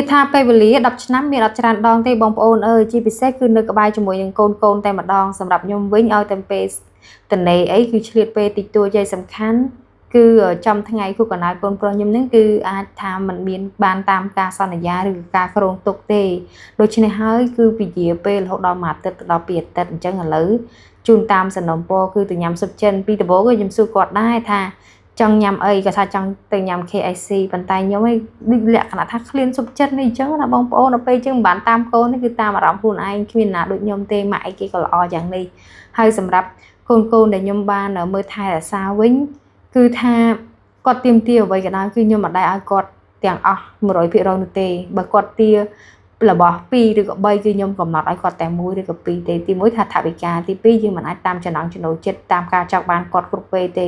គេថាពេលវេលា10ឆ្នាំមានអត់ច្រើនដងទេបងប្អូនអើយជាពិសេសគឺនៅក្បែរជាមួយនឹងកូនតែម្ដងសម្រាប់ខ្ញុំវិញឲ្យតែពេលតនេអីគឺឆ្លៀតពេលតិចតួចឯសំខាន់គឺចំថ្ងៃគូកណ្ដាលកូនប្រុសខ្ញុំនឹងគឺអាចថាมันមានបានតាមការសន្យាឬការគ្រោងទុកទេដូច្នេះហើយគឺពីជាពេលរហូតដល់មួយអាទិត្យដល់2អាទិត្យអញ្ចឹងឥឡូវជូនតាមសំណុំពរគឺទៅញ៉ាំស៊ុបចិនពីដំបូងខ្ញុំសួរគាត់ដែរថាចង់ញ៉ាំអីគាត់ថាចង់ទៅញ៉ាំ KFC ប៉ុន្តែខ្ញុំឯងដូចលក្ខណៈថាឃ្លានស៊ុបចិត្តនេះអញ្ចឹងណាបងប្អូនដល់ពេលអញ្ចឹងមិនបានតាមកូននេះគឺតាមអារម្មណ៍ខ្លួនឯងគ្មានណាដូចខ្ញុំទេម៉ាក់អីគេក៏ល្អយ៉ាងនេះហើយសម្រាប់កូនដែលខ្ញុំបានមើលថែរក្សាវិញគឺថាគាត់ទៀមទាអ្វីក៏ដោយគឺខ្ញុំមិនដែរឲ្យគាត់ទាំងអស់ 100% នោះទេបើគាត់ទារបស់2ឬក៏3គឺខ្ញុំកំណត់ឲ្យគាត់តែ1ឬក៏2ទេទី1ថាថវិកាទី2យើងមិនអាចតាមចំណង់ចំណូលចិត្តតាមការចង់បានគាត់គ្រប់ពេលទេ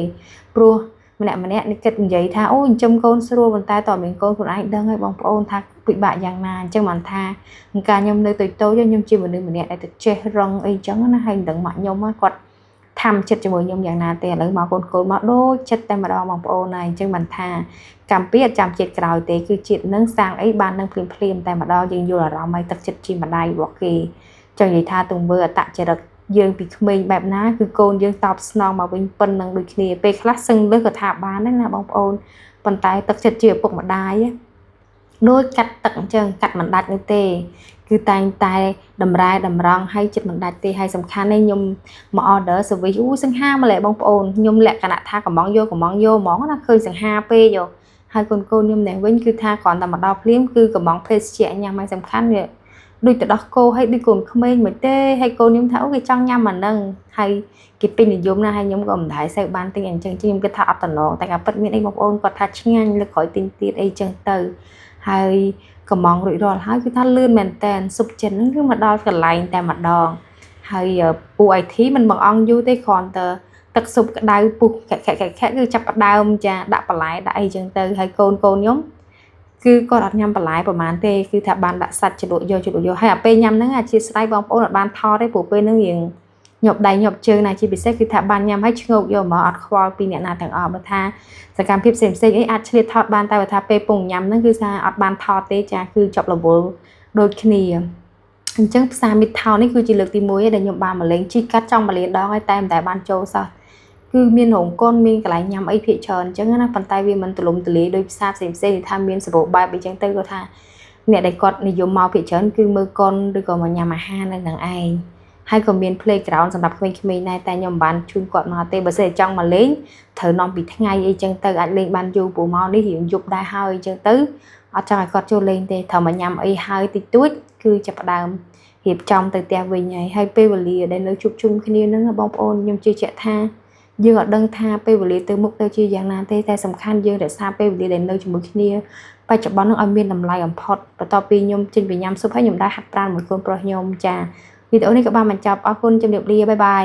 ព្រោះម្នាក់នេះគិតនិយាយថាអូចិញ្ចឹមកូនស្រួលប៉ុន្តែតើមានកូនខ្លួនឯងដឹងហើយបងប្អូនថាពិបាកយ៉ាងណាអញ្ចឹងមិនថាការខ្ញុំនៅតូចខ្ញុំជាមនុស្សម្នាក់ដែលទៅចេះរងអីអញ្ចឹងណាហើយមិនដឹងម៉ាក់ខ្ញុំគាត់ทำចិត្តជាមួយខ្ញុំយ៉ាងណាទេឥឡូវមកកូនមកដូចចិត្តតែម្ដងបងប្អូនហើយអញ្ចឹងមិនថាកម្មពីអត់ចាំជាតិក្រោយទេគឺជាតិនឹងសាងអីបាននឹងភ្លាមតែម្ដងយើងយល់អារម្មណ៍ឲ្យទឹកចិត្តជាម្ដាយរបស់គេចង់និយាយថាទង្វើអតចរិតយើងពីក្មេងបែបណាគឺកូនយើងតបស្នងមកវិញប៉ុណ្ណឹងដូចគ្នាពេលខ្លះសឹងលើក៏ថាបានដែរណាបងប្អូនប៉ុន្តែទឹកចិត្តជាឪពុកម្ដាយដូចកាត់ទឹកអញ្ចឹងកាត់មិនដាច់នោះទេគឺតែងតែតម្រែតម្រង់ឲ្យចិត្តមិនដាច់ទេហើយសំខាន់នេះខ្ញុំមក order service សង្ហាម្ល៉េះបងប្អូនខ្ញុំលក្ខណៈថាកំងយកហ្មងណាឃើញសង្ហាពេកយកហើយកូនខ្ញុំនេះវិញគឺថាគ្រាន់តែមកដល់ភ្លាមគឺកំងភេសជ្ជៈញ៉ាំឲ្យសំខាន់វាដូចទៅដោះគោឲ្យដូចកូនក្មេងមិនទេហើយកូនខ្ញុំថាអូគេចង់ញ៉ាំអាហ្នឹងហើយគេពេញនិយមណាស់ហើយខ្ញុំក៏មិនដែរសូវបានទិញអញ្ចឹងខ្ញុំគិតថាអត់តំណងតែការពិតមានអីបងប្អូនគាត់ថាឆ្ងាញ់លើក្រោយទិញទៀតអីចឹងទៅហើយកំងរួចរាល់ហើយគឺថាលឿនមែនតែនស៊ុបចិនហ្នឹងគឺមកដល់កន្លែងតែម្ដងហើយពូអីធីមិនបង្អង់យូរទេគ្រាន់តែទឹកស៊ុបក្តៅពុះខែគឺចាប់ផ្ដើមចាដាក់បន្លែដាក់អីចឹងទៅហើយកូនខ្ញុំគឺគាត់អត់ញ៉ាំបន្លែប្រហែលទេគឺថាបានដាក់សាច់ជ្រលក់យកហើយអាពេលញ៉ាំហ្នឹងអាជាស្ដាយបងប្អូនអត់បានថតទេព្រោះពេលហ្នឹងរៀងញាប់ដៃញាប់ជើងណាជាពិសេសគឺថាបានញ៉ាំហើយឆ្ងោកយកមកអត់ខ្វល់ពីអ្នកណាទាំងអស់បើថាសកម្មភាពផ្សេងអីអាចឆ្លៀតថតបានតែបើថាពេលពងញ៉ាំហ្នឹងគឺថាអត់បានថតទេចាគឺជាប់រវល់ដូចគ្នាអញ្ចឹងផ្សារមិត្តថោនេះគឺជាលើកទី1ឯងដែលខ្ញុំបានមកលេងជីកាត់ចង់មកលេងដងហើយតែមិនដែលបានចូលសោះគឺមានរោងកុនមានកន្លែងញ៉ាំអីភាគច្រើនអញ្ចឹងណាប៉ុន្តែវាមិនទូលំទូលាយដោយផ្សារផ្សេងថាមានសម្បូរបែបអីចឹងទៅគាត់ថាអ្នកដែលគាត់និយមមកភាគច្រើនគឺមើលកុនឬក៏មកញ៉ាំអាហារនៅនឹងឯងហើយក៏មាន playground សម្រាប់ក្មេងៗដែរតែខ្ញុំមិនបានជូនគាត់មកទេបើសិនចង់មកលេងត្រូវនាំពីថ្ងៃអីចឹងទៅអាចលេងបានយូរព្រោះមកនេះរៀងយប់ដែរហើយអញ្ចឹងទៅអត់ចង់ឲ្យគាត់ចូលលេងទេត្រូវមកញ៉ាំអីហើយតិចតួចគឺចាប់ផ្ដើមរៀបចំទៅផ្ទះវិញហើយពេលវេលាដែលនៅជួបជុំគ្នានឹងបងប្អូនខ្ញុំជឿជាក់ថាយើងអត់ដឹងថាពេលវេលាទៅមុខទៅជាយ៉ាងណាទេតែសំខាន់យើងរក្សាពេលវេលាដែលនៅជាមួយគ្នាបច្ចុប្បន្ននឹងឲ្យមានតម្លៃបំផុតបន្ទាប់ពីខ្ញុំចេញពីញ៉ាំស៊ុបហើយខ្ញុំដែរហាត់ប្រាណមួយកូនប្រុសខ្ញុំចាវីដេអូនេះក៏បានបញ្ចប់អរគុណជម្រាបលាបាយបាយ